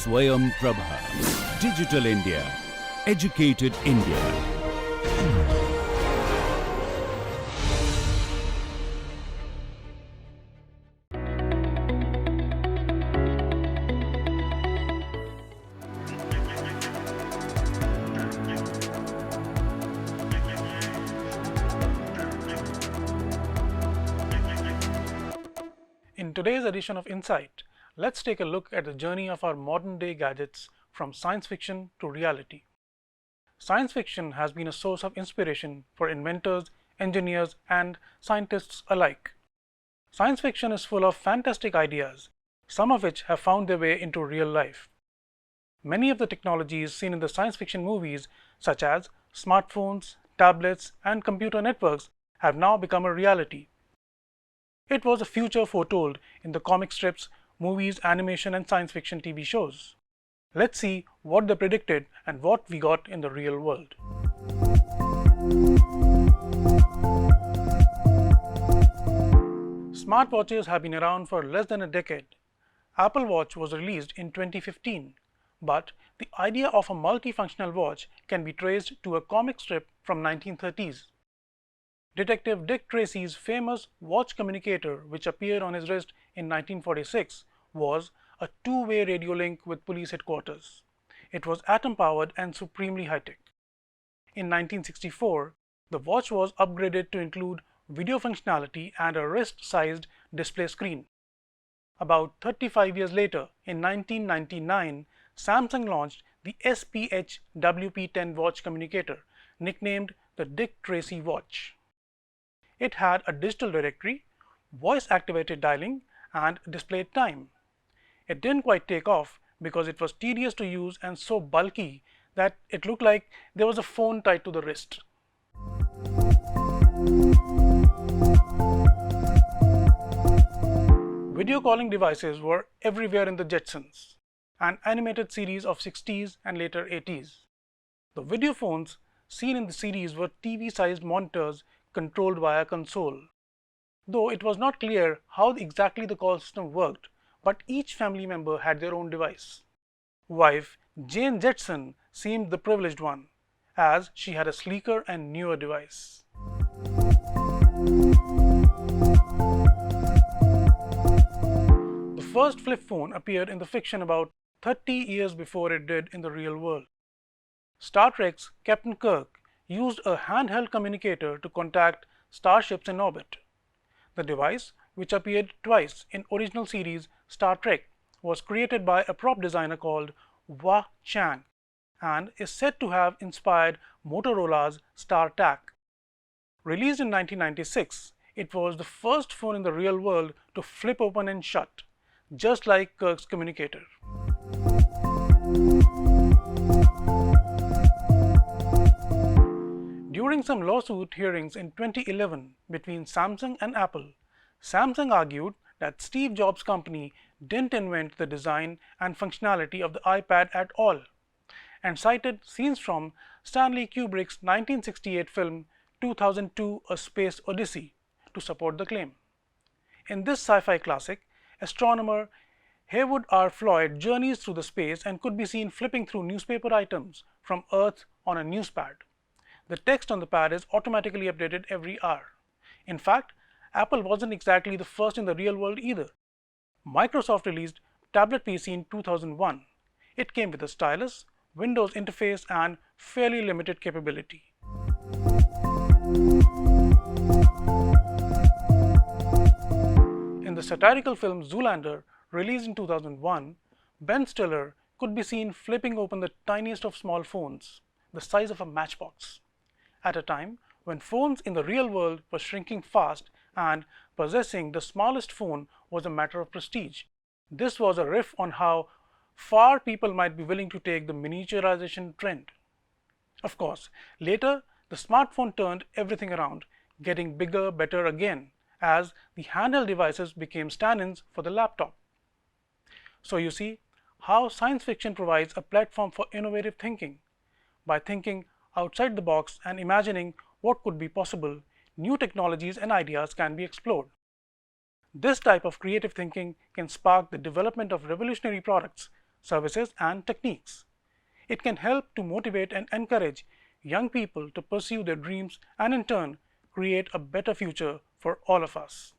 Swayam Prabha. Digital India. Educated India. In today's edition of Insight, let's take a look at the journey of our modern-day gadgets from science fiction to reality. Science fiction has been a source of inspiration for inventors, engineers, and scientists alike. Science fiction is full of fantastic ideas, some of which have found their way into real life. Many of the technologies seen in the science fiction movies, such as smartphones, tablets, and computer networks, have now become a reality. It was a future foretold in the comic strips, movies, animation, and science fiction TV shows. Let's see what they predicted and what we got in the real world. Smartwatches have been around for less than a decade. Apple Watch was released in 2015, but the idea of a multifunctional watch can be traced to a comic strip from 1930s. Detective Dick Tracy's famous watch communicator, which appeared on his wrist in 1946, was a two-way radio link with police headquarters. It was atom-powered and supremely high-tech. In 1964, the watch was upgraded to include video functionality and a wrist-sized display screen. About 35 years later, in 1999, Samsung launched the SPH WP10 watch communicator, nicknamed the Dick Tracy watch. It had a digital directory, voice-activated dialing, and displayed time. It didn't quite take off because it was tedious to use and so bulky that it looked like there was a phone tied to the wrist. Video calling devices were everywhere in the Jetsons, an animated series of 60s and later 80s. The video phones seen in the series were TV-sized monitors controlled via a console. Though it was not clear how exactly the call system worked, but each family member had their own device. Wife Jane Jetson seemed the privileged one, as she had a sleeker and newer device. The first flip phone appeared in the fiction about 30 years before it did in the real world. Star Trek's Captain Kirk used a handheld communicator to contact starships in orbit. The device, which appeared twice in original series Star Trek, was created by a prop designer called Wah Chang and is said to have inspired Motorola's StarTAC. Released in 1996, it was the first phone in the real world to flip open and shut, just like Kirk's communicator. During some lawsuit hearings in 2011 between Samsung and Apple, Samsung argued that Steve Jobs' company didn't invent the design and functionality of the iPad at all, and cited scenes from Stanley Kubrick's 1968 film 2002: A Space Odyssey to support the claim. In this sci-fi classic, astronomer Heywood R. Floyd journeys through the space and could be seen flipping through newspaper items from Earth on a newspad. The text on the pad is automatically updated every hour. In fact, Apple wasn't exactly the first in the real world either. Microsoft released Tablet PC in 2001. It came with a stylus, Windows interface, and fairly limited capability. In the satirical film Zoolander, released in 2001, Ben Stiller could be seen flipping open the tiniest of small phones, the size of a matchbox. At a time when phones in the real world were shrinking fast and possessing the smallest phone was a matter of prestige. This was a riff on how far people might be willing to take the miniaturization trend. Of course, later the smartphone turned everything around, getting bigger, better again, as the handheld devices became stand-ins for the laptop. So you see how science fiction provides a platform for innovative thinking. By thinking outside the box and imagining what could be possible, new technologies and ideas can be explored. This type of creative thinking can spark the development of revolutionary products services, and techniques. It can help to motivate and encourage young people to pursue their dreams and in turn create a better future for all of us.